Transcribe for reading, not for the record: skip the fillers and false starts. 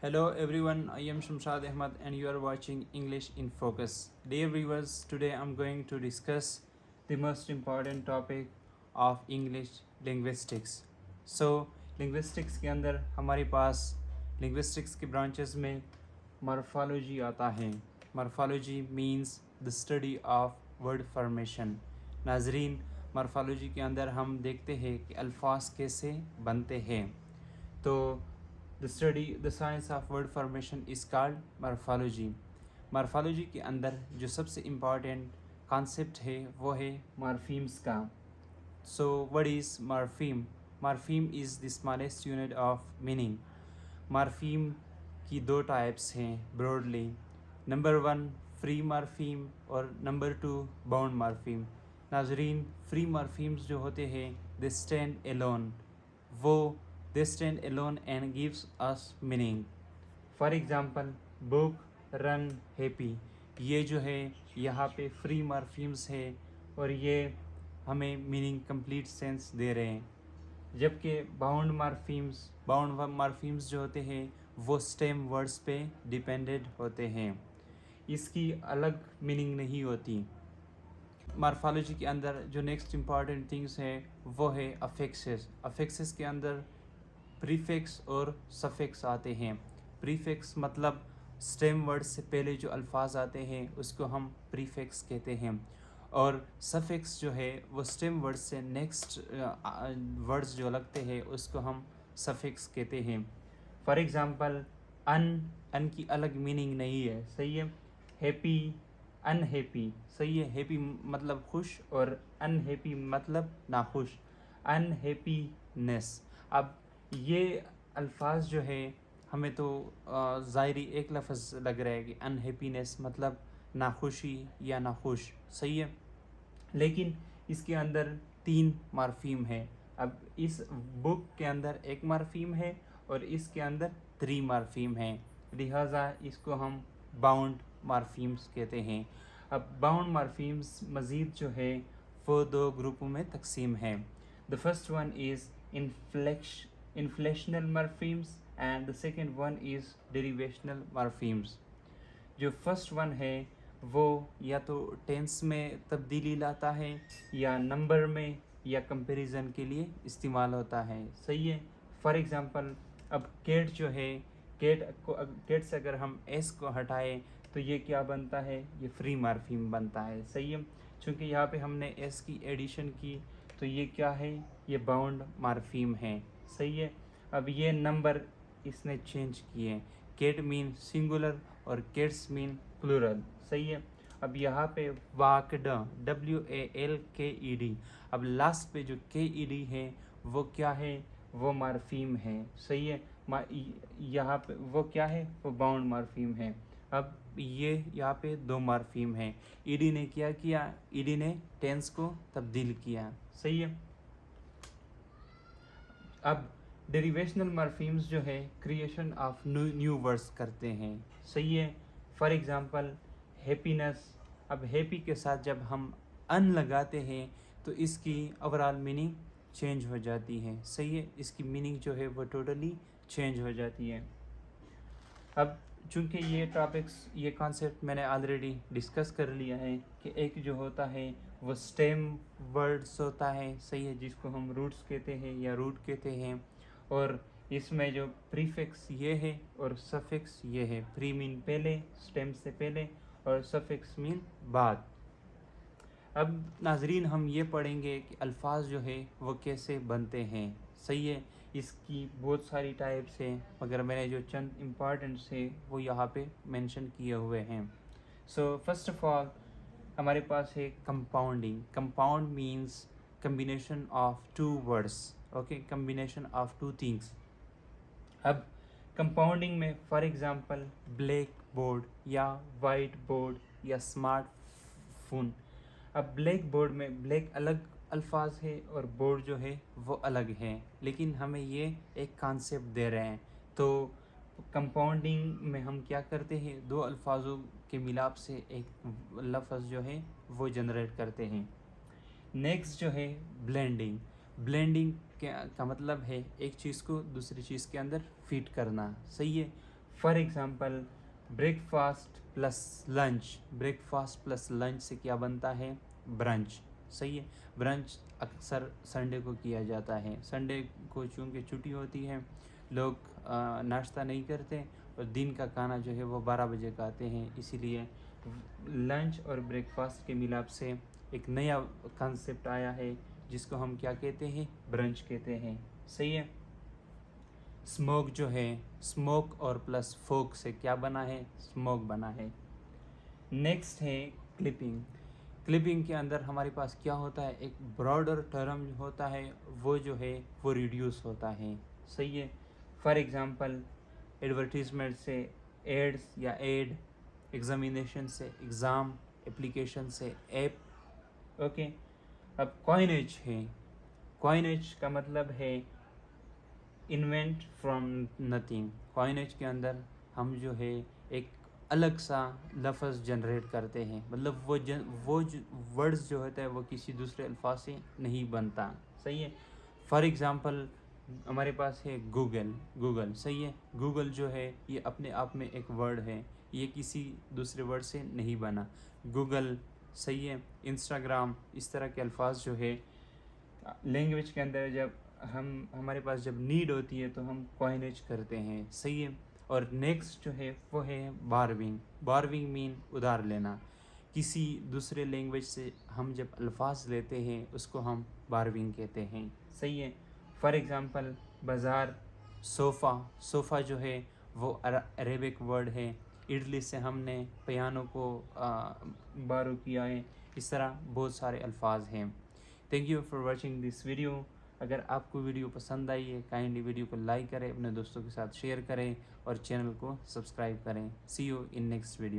Hello everyone, I am Shamshad Ahmad and you are watching English in Focus. Dear viewers, today I'm going to discuss the most important topic of English linguistics. So, linguistics के अंदर हमारे पास linguistics के branches में morphology आता है. Morphology means the study of word formation. नाजरीन, morphology के अंदर हम देखते हैं कि अल्फाज कैसे बनते हैं. तो the science of word formation is called morphology. morphology के अंदर जो सबसे important concept है वो है morphemes का. So what is morpheme? morpheme is the smallest unit of meaning. morpheme की दो types हैं broadly. number 1 free morpheme और number 2 bound morpheme. नाजरीन, free morphemes जो होते हैं they stand alone. वो they stand alone and gives us meaning. For example, book, run, happy. ये जो है यहाँ पे free morphemes है और ये हमें meaning complete sense दे रहे हैं. जबकि bound morphemes जो होते हैं वो stem words पे dependent होते हैं. इसकी अलग meaning नहीं होती. मार्फोलॉजी के अंदर जो नेक्स्ट इम्पॉर्टेंट थिंग्स है वो है अफेक्सेस. अफेक्सेस के अंदर प्रीफिक्स और सफिक्स आते हैं. प्रीफिक्स मतलब स्टेम वर्ड से पहले जो अल्फाज आते हैं उसको हम प्रीफिक्स कहते हैं और सफिक्स जो है वो स्टेम वर्ड से नेक्स्ट वर्ड्स जो लगते हैं उसको हम सफिक्स कहते हैं. फॉर एग्ज़ाम्पल अन की अलग मीनिंग नहीं है, सही है. हैप्पी, अनहैप्पी, सही है. हैप्पी मतलब खुश और अनहैप्पी मतलब नाखुश. अनहैप्पीनेस. अब ये अल्फाज जो है हमें तो ज़ाहिरी एक लफ्ज़ लग रहा है कि अनहैप्पीनेस मतलब नाखुशी या नाखुश, सही है. लेकिन इसके अंदर 3 मार्फीम है. अब इस बुक के अंदर एक मार्फीम है और इसके अंदर 3 मार्फीम हैं, लिहाजा इसको हम बाउंड मार्फीम्स कहते हैं. अब बाउंड मार्फीम्स मज़ीद जो है वो 2 ग्रुपों में तकसीम है. The first one is inflectional morphemes and the second one is derivational morphemes. जो फर्स्ट वन है वो या तो टेंस में तब्दीली लाता है या नंबर में या कंपैरिजन के लिए इस्तेमाल होता है, सही है. फॉर एग्ज़ाम्पल, अब केट जो है, केट से अगर हम एस को हटाएं तो ये क्या बनता है, ये फ्री मार्फीम बनता है, सही है. चूँकि यहाँ पे हमने एस की एडिशन की तो ये क्या है, ये बाउंड मार्फीम है, सही है. अब ये नंबर इसने चेंज किए. केट मीन सिंगुलर और केट्स मीन प्लूरल, सही है. अब यहाँ पे वाकड, WALKED. अब लास्ट पे जो KED है वो क्या है, वो मार्फीम है, सही है. यहाँ पे वो क्या है, वो बाउंड मार्फीम है. अब ये यहाँ पे 2 मार्फीम हैं. ईडी ने क्या किया, ईडी ने टेंस को तब्दील किया, सही है. अब डेरिवेशनल मार्फीम्स जो है क्रिएशन ऑफ न्यू वर्ड्स करते हैं, सही है. For example, happiness. अब हैप्पी के साथ जब हम अन लगाते हैं तो इसकी ओवरऑल मीनिंग चेंज हो जाती है, सही है. इसकी मीनिंग जो है वो टोटली चेंज हो जाती है. अब चूँकि ये टॉपिक्स, ये कॉन्सेप्ट मैंने ऑलरेडी डिस्कस कर लिया है कि एक जो होता है वो स्टेम वर्ड्स होता है, सही है, जिसको हम रूट्स कहते हैं या रूट कहते हैं. और इसमें जो प्रीफिक्स ये है और सफिक्स ये है. प्री मीन पहले, स्टेम से पहले, और सफिक्स मीन बाद. अब नाजरीन हम ये पढ़ेंगे कि अल्फाज जो है वो कैसे बनते हैं, सही है. इसकी बहुत सारी टाइप्स हैं मगर मैंने जो चंद इम्पॉर्टेंट्स है वो यहाँ पे मेंशन किए हुए हैं. सो फर्स्ट ऑफ ऑल हमारे पास है compounding. Compound means combination of 2 words, okay, combination of 2 things. अब कंपाउंडिंग में फॉर एग्ज़ाम्पल ब्लैक बोर्ड या वाइट बोर्ड या स्मार्ट फोन. अब ब्लैक बोर्ड में ब्लैक अलग अल्फाज है और बोर्ड जो है वो अलग है, लेकिन हमें ये एक कॉन्सेप्ट दे रहे हैं. तो कंपाउंडिंग में हम क्या करते हैं, 2 अल्फाजों के मिलाप से एक लफ्ज़ जो है वो जनरेट करते हैं. नेक्स्ट जो है ब्लेंडिंग. ब्लेंडिंग का मतलब है एक चीज़ को दूसरी चीज़ के अंदर फिट करना, सही है. For example breakfast plus lunch, breakfast plus lunch से क्या बनता है? ब्रंच। सही है। ब्रंच अक्सर संडे को किया जाता है। संडे को चूँकि छुट्टी होती है, लोग नाश्ता नहीं करते और दिन का खाना जो है वो 12 बजे खाते हैं, इसीलिए लंच और ब्रेकफास्ट के मिलाप से एक नया कॉन्सेप्ट आया है जिसको हम क्या कहते हैं? ब्रंच कहते हैं। सही है। स्मोक जो है, स्मोक और प्लस फोक से क्या बना है? स्मोक बना है। नेक्स्ट है क्लिपिंग। क्लिपिंग के अंदर हमारे पास क्या होता है? एक ब्रॉडर टर्म होता है, वो जो है वो रिड्यूस होता है। सही है। फॉर एग्ज़ाम्पल एडवर्टीजमेंट से एड्स या एड, एग्जामिनेशन से एग्ज़ाम, एप्लीकेशन से ऐप। ओके। अब कॉइनेज है। कॉइनेज का मतलब है इन्वेंट फ्रॉम नथिंग। कॉइनेज के अंदर हम जो है एक अलग सा लफ्ज़ जनरेट करते हैं, मतलब वो वर्ड्स जो होता है वो किसी दूसरे अल्फाज से नहीं बनता। सही है। फॉर एग्ज़ाम्पल हमारे पास है गूगल। गूगल, सही है। गूगल जो है ये अपने आप में एक वर्ड है, ये किसी दूसरे वर्ड से नहीं बना। गूगल, सही है। इंस्टाग्राम, इस तरह के अल्फाज जो है लैंग्वेज के अंदर जब हमारे पास जब नीड होती है तो हम कॉइनेज करते हैं। सही है। और नेक्स्ट जो है वो है बारविंग। बारविंग मीन उधार लेना। किसी दूसरे लैंग्वेज से हम जब अल्फाज लेते हैं उसको हम बारविंग कहते हैं। सही है। फॉर एग्ज़ाम्पल बाज़ार, सोफ़ा। सोफ़ा जो है वो अरेबिक वर्ड है। इटली से हमने पियानो को बारो किया है। इस तरह बहुत सारे अल्फाज हैं। Thank you for watching this video. अगर आपको वीडियो पसंद आई है, काइंडली वीडियो को लाइक करें, अपने दोस्तों के साथ शेयर करें और चैनल को सब्सक्राइब करें। सी यू इन नेक्स्ट वीडियो।